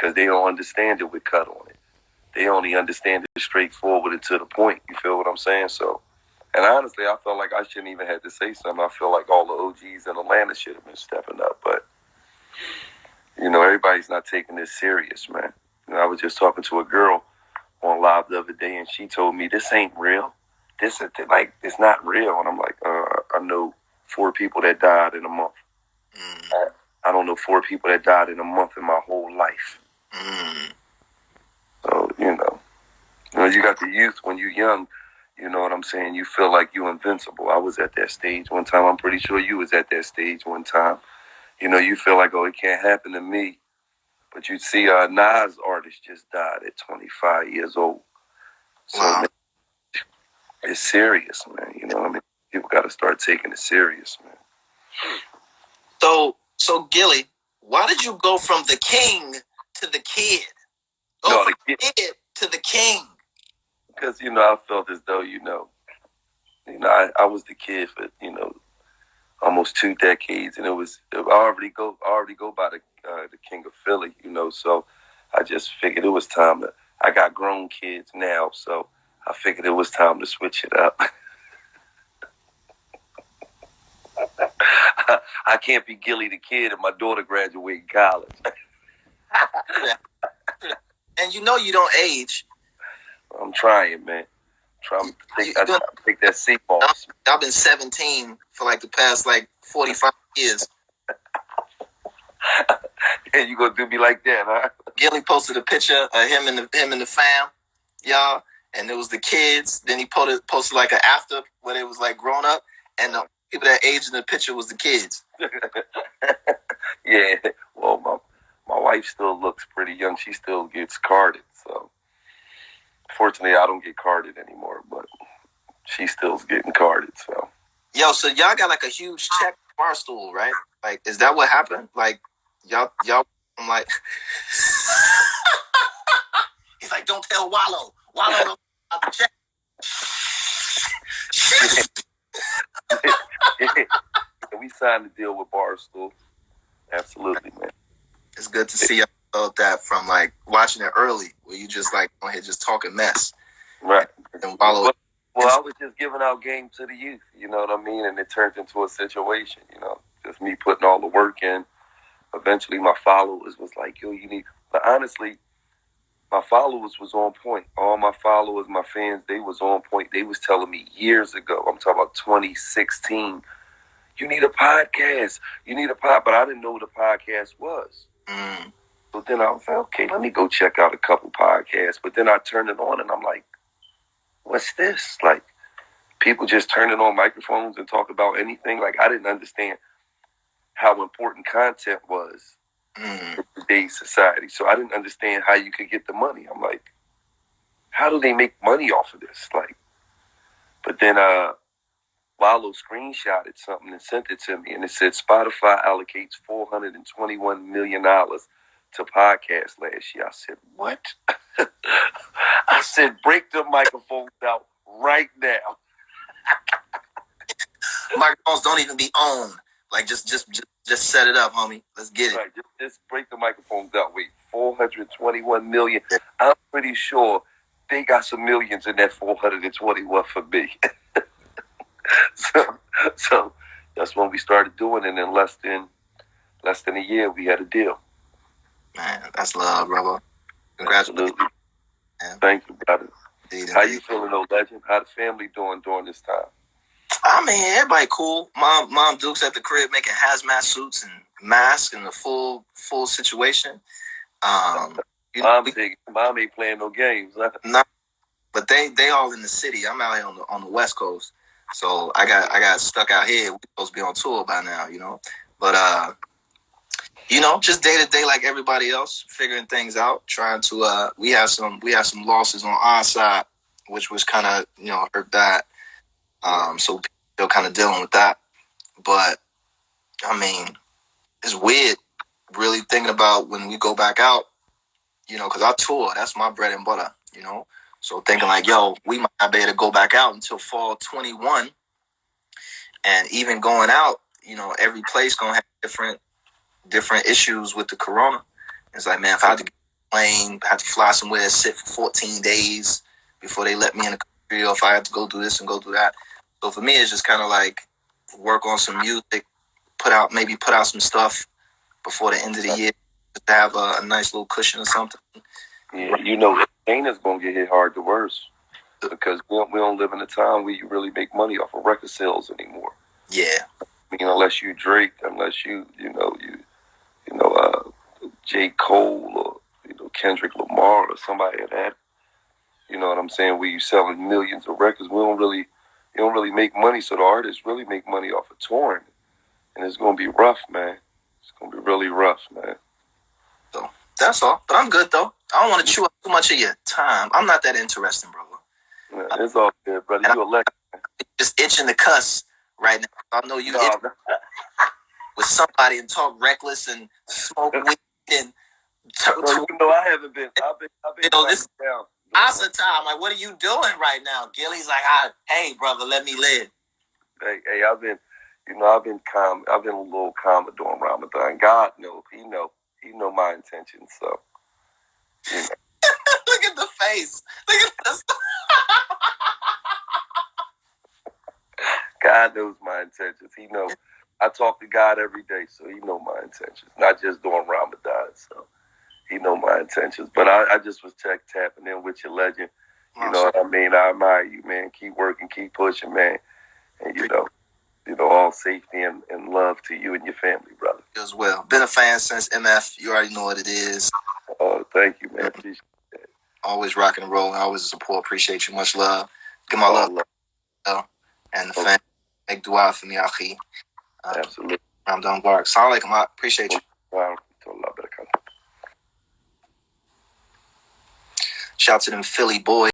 because they don't understand it with cut on it. They only understand it straightforward and to the point. You feel what I'm saying? So, and honestly, I felt like I shouldn't even have to say something. I feel like all the OGs in Atlanta should have been stepping up. But, everybody's not taking this serious, man. I was just talking to a girl on live the other day, and she told me, this ain't real. This is it's not real. And I'm like, I know 4 people that died in a month. I don't know 4 people that died in a month in my whole life. So, you got the youth when you're young, you know what I'm saying? You feel like you're invincible. I was at that stage one time. I'm pretty sure you was at that stage one time. You feel like, oh, it can't happen to me. But you see, Nas artist just died at 25 years old. So, man, it's serious, man. You know what I mean? People got to start taking it serious, man. So Gillie, why did you go from the king to the kid? From the kid to the king. Because, I felt as though, I was the kid for, almost 2 decades, and I already go by the king of Philly, so I just figured it was time I got grown kids now, so I figured it was time to switch it up. I can't be Gillie the kid and my daughter graduating college. And you don't age. I'm trying, man. I take that seat off. I've been 17 for the past 45 years. And you gonna do me like that, huh? Gillie posted a picture of him and the fam, y'all, and it was the kids. Then he posted an after where it was grown up, and the people that aged in the picture was the kids. Yeah, well, my wife still looks pretty young. She still gets carded, so fortunately I don't get carded anymore, but she still's getting carded, so. Yo, so y'all got a huge check Barstool, right? Is that what happened? Y'all I'm like he's like, don't tell Wallow about the check. We signed a deal with Barstool. Absolutely, man. It's good to see y'all that from watching it early, where you just on here just talking mess. Right. And Wallow. Well, I was just giving out game to the youth, you know what I mean? And it turned into a situation, just me putting all the work in. Eventually, my followers was like, yo, you need... But honestly, my followers was on point. All my followers, my fans, they was on point. They was telling me years ago, I'm talking about 2016, you need a podcast. You need a pod. But I didn't know what a podcast was. So then I was like, okay, let me go check out a couple podcasts. But then I turned it on and I'm like, what's this? People just turning on microphones and talk about anything. I didn't understand how important content was in today's society. So I didn't understand how you could get the money. I'm like, how do they make money off of this? But then Wallow screenshotted something and sent it to me, and it said Spotify allocates $421 million to podcasts last year. I said, what? I said, break the microphones out right now. Microphones don't even be owned. Just set it up, homie. Let's get it. Right, just break the microphones out. Wait, 421 million. I'm pretty sure they got some millions in that 421 for me. So that's when we started doing it. In less than a year, we had a deal. Man, that's love, brother. Congratulations. Man. Thank you, brother. How you feeling, though, legend? How the family doing during this time? I mean, everybody cool. Mom Duke's at the crib making hazmat suits and masks and the full situation. Mom ain't playing no games. Nah, but they all in the city. I'm out here on the West Coast, so I got stuck out here. We're supposed to be on tour by now, But just day to day like everybody else, figuring things out. Trying to we have some losses on our side, which was kind of hurt that. So still kind of dealing with that. But I mean, it's weird really thinking about when we go back out, because I tour, that's my bread and butter, So thinking yo, we might not be able to go back out until fall 21. And even going out, every place gonna have different issues with the corona. It's man, if I had to get plane, I had to fly somewhere, sit for 14 days before they let me in the country, or if I had to go do this and go do that. So for me, it's just kind of like work on some music, put out some stuff before the end of the year, just to have a nice little cushion or something. Yeah, Dana's gonna get hit hard the worst because we don't live in a time where you really make money off of record sales anymore. Yeah, I mean, unless you Drake, unless you J. Cole or Kendrick Lamar or somebody like that. You know what I'm saying? Where you selling millions of records, you don't really make money. So the artists really make money off of touring, and it's gonna be rough, man. It's gonna be really rough, man. So that's all. But I'm good though. I don't want to chew up too much of your time. I'm not that interesting, bro. Yeah, it's all good, brother. You elect. Just itching to cuss right now. I know you itch with somebody and talk reckless and smoke weed and. I haven't been. I've been this down. Asa time. Like, what are you doing right now? Gillie's like, hey, brother, let me live. Hey, I've been calm. I've been a little calmer during Ramadan. God knows, He know my intentions. So, Look at the face. Look at this. God knows my intentions. He knows. I talk to God every day, so He know my intentions. Not just during Ramadan. So, He know my intentions. But I just was tapping in with your legend. You know what I mean? I admire you, man. Keep working, keep pushing, man. And all safety and love to you and your family, brother. You as well. Been a fan since MF. You already know what it is. Oh, thank you, man. Appreciate it. Always rock and roll. Always support. Appreciate you. Much love. Give my love. And the fan. Make dua for me, Akhi. Absolutely. I'm done work. Salam alaikum. I appreciate you. Shout out to them Philly boys.